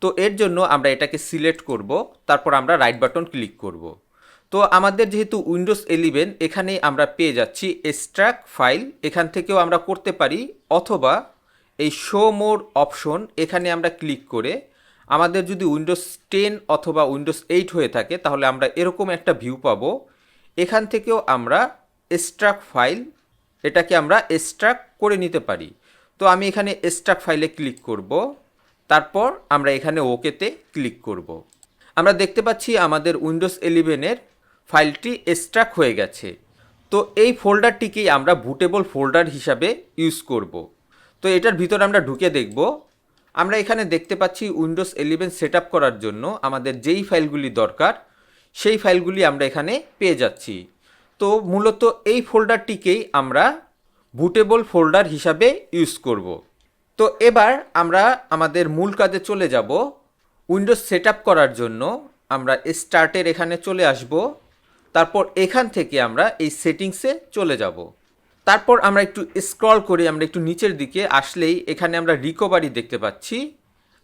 তো এর জন্য আমরা এটাকে সিলেক্ট করব, তারপর আমরা রাইট বাটন ক্লিক করব। তো আমাদের যেহেতু উইন্ডোজ 11 এখানেই আমরা পেয়ে যাচ্ছি এক্সট্রাক্ট ফাইল, এখান থেকেও আমরা করতে পারি, অথবা এই শো মোর অপশন এখানে আমরা ক্লিক করে আমাদের যদি উইন্ডোজ 10 অথবা উইন্ডোজ 8 হয়ে থাকে তাহলে আমরা এরকম একটা ভিউ পাবো। এখান থেকেও আমরা এক্সট্রাক্ট ফাইল, এটাকে আমরা এক্সট্রাক্ট করে নিতে পারি। তো আমি এখানে এক্সট্রাক্ট ফাইলে ক্লিক করব, তারপর আমরা এখানে ওকেতে ক্লিক করব। আমরা দেখতে পাচ্ছি আমাদের উইন্ডোজ 11-এর ফাইলটি এক্সট্রাক্ট হয়ে গেছে। তো এই ফোল্ডারটিকেই আমরা বুটেবল ফোল্ডার হিসাবে ইউজ করব। তো এটার ভিতরে আমরা ঢুকে দেখব। আমরা এখানে দেখতে পাচ্ছি উইন্ডোজ 11 সেট আপ করার জন্য আমাদের যেই ফাইলগুলি দরকার সেই ফাইলগুলি আমরা এখানে পেয়ে যাচ্ছি। তো মূলত এই ফোল্ডারটিকেই আমরা বুটেবল ফোল্ডার হিসাবে ইউজ করব। তো এবার আমরা আমাদের মূল কাজে চলে যাব। উইন্ডোজ সেট আপ করার জন্য আমরা স্টার্টের এখানে চলে আসব, তারপর এখান থেকে আমরা এই সেটিংসে চলে যাব। তারপর আমরা একটু স্ক্রল করে আমরা একটু নিচের দিকে আসলেই এখানে আমরা রিকভারি দেখতে পাচ্ছি।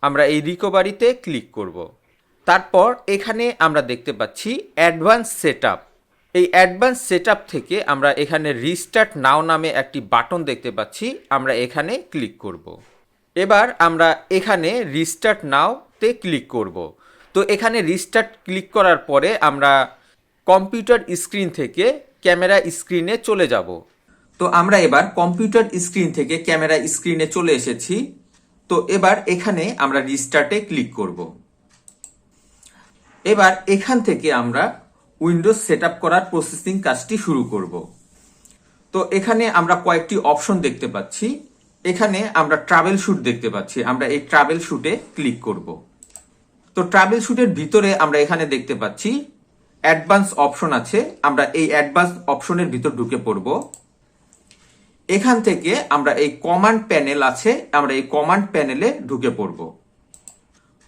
আমরা এই রিকভারিতে ক্লিক করব। তারপর এখানে আমরা দেখতে পাচ্ছি অ্যাডভান্স সেটআপ। এই অ্যাডভান্স সেটআপ থেকে আমরা এখানে রিস্টার্ট নাও নামে একটি বাটন দেখতে পাচ্ছি, আমরা এখানে ক্লিক করব। এবার আমরা এখানে রিস্টার্ট নাওতে ক্লিক করব। তো এখানে রিস্টার্ট ক্লিক করার পরে আমরা কম্পিউটার স্ক্রিন থেকে ক্যামেরা স্ক্রিনে চলে যাব। তো আমরা এবার কম্পিউটার স্ক্রিন থেকে ক্যামেরা স্ক্রিনে চলে এসেছি। তো এবার এখানে আমরা রিস্টার্টে ক্লিক করব। এবার এখান থেকে আমরা উইন্ডোজ সেটআপ করার প্রসেসিং কাজটি শুরু করব। তো এখানে আমরা কয়েকটি অপশন দেখতে পাচ্ছি। এখানে আমরা ট্রাভেল শুট দেখতে পাচ্ছি, আমরা এই ট্রাভেল শুটে ক্লিক করব। তো ট্রাভেল শুটের ভিতরে আমরা এখানে দেখতে পাচ্ছি অ্যাডভান্স অপশন আছে, আমরা এই অ্যাডভান্স অপশনের ভিতর ঢুকে পড়ব। এখান থেকে আমরা এই কমান্ড প্যানেল আছে, আমরা এই কমান্ড প্যানেলে ঢুকে পড়ব।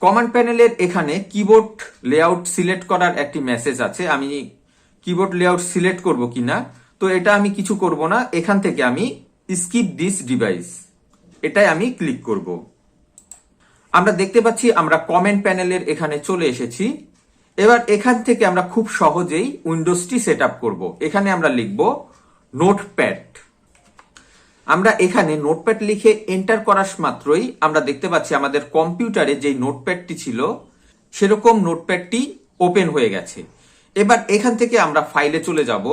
কমান্ড প্যানেলের এখানে কিবোর্ড লেআউট সিলেক্ট করার একটি মেসেজ আছে, আমি কিবোর্ড লেআউট সিলেক্ট করব কিনা। তো এটা আমি কিছু করব না, এখান থেকে আমি স্কিপ দিস ডিভাইস এটাই আমি ক্লিক করব। আমরা দেখতে পাচ্ছি আমরা কমেন্ট প্যানেলের এখানে চলে এসেছি। এবার এখান থেকে আমরা খুব সহজেই উইন্ডোজটি সেট আপ করবো। এখানে আমরা লিখব নোটপ্যাড। আমরা এখানে নোটপ্যাড লিখে এন্টার করার মাত্রই আমরা দেখতে পাচ্ছি আমাদের কম্পিউটারে যে নোটপ্যাডটি ছিল সেরকম নোটপ্যাডটি ওপেন হয়ে গেছে। এবার এখান থেকে আমরা ফাইলে চলে যাব।